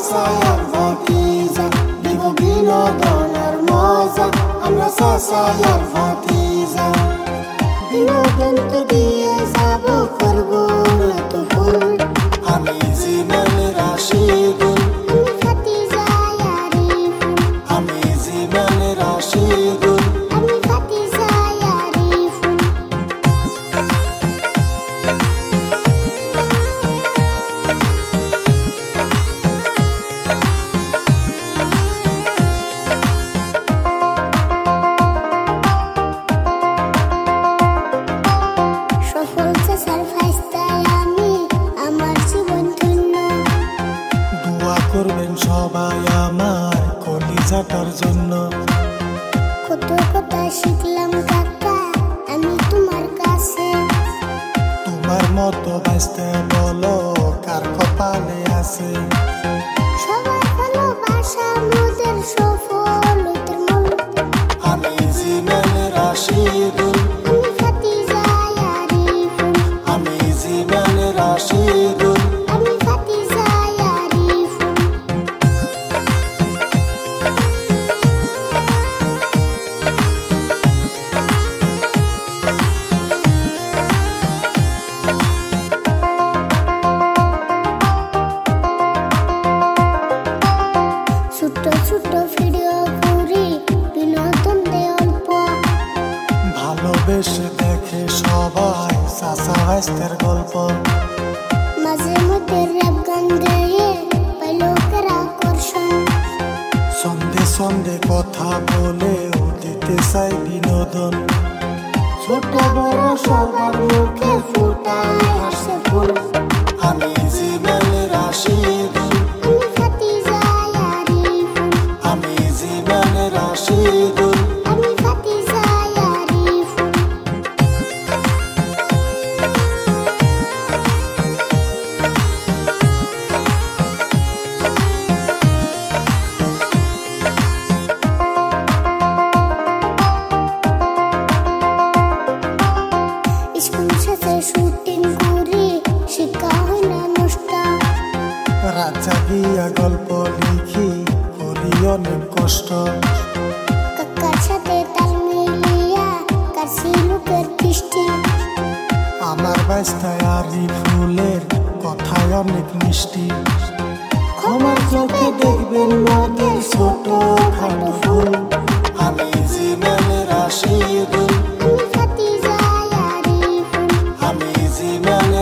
চাচার ভাতিজা, দিব বিনোদনের মজা, আমরা চাচার ভাতিজা। বিনোদন তো দিয়ে যাব, করবো এত ভুল। আমি জীবন রাশিদুল, আমি ভাতিজা আরিফুল, আমি জীবন রাশিদুল। আমি ভাতিজা আরিফুল। সফল চাচার ভাইস্তায় আমি, আমার জীবন ধন্য। দোয়া করবেন সবাই আমার কলিজাটার জন্য। কত কথা শিখলাম কাকা আমি তোমার কাছে। তোমার মতো বাঁচতে বলো কার কপালে আছে। সবার ভালোবাসা মোদের সফলতার মূল। আমি জীবন রাশিদুল, আমি ভাতিজা আরিফুল, আমি জীবন রাশিদুল। আমি ভাতিজা আরিফুল। ছোট ছোট ভিডিও করি, বিনোদন দেয় অল্প। ভালোবেসে দেখে সবাই চাচা ভাইস্তের গল্প। মাঝে মধ্যে র‍্যাপ গান গেয়ে পাই লোকের আকর্ষণ। সন্ধে সন্ধে কথা বলেও দিতে চাই বিনোদন। ছোট বড় সবার মুখে ফুটায় হাসে ফুল। আমি জীবন রাশিদুল, আমি ভাতিজা আরিফুল, আমি জীবন রাশিদুল। আমি ভাতিজা আরিফুল। স্কুল শেষে শুটিং করি, শিক্ষা হয় না নষ্ট। রাজা গিয়া গল্প লিখি, করি অনেক কষ্ট। কাকার সাথে তাল মিলিয়া কাছি লোকের দৃষ্টি। আমার বাস্তায় আরিফুলের কথায় অনেক মিষ্টি। ক্ষমার চোখে দেখবেন মোদের ছোট খাটো ফুল। আমি জীবন রাশিদুল, আমি ভাতিজা আরিফুল, আমি জীবন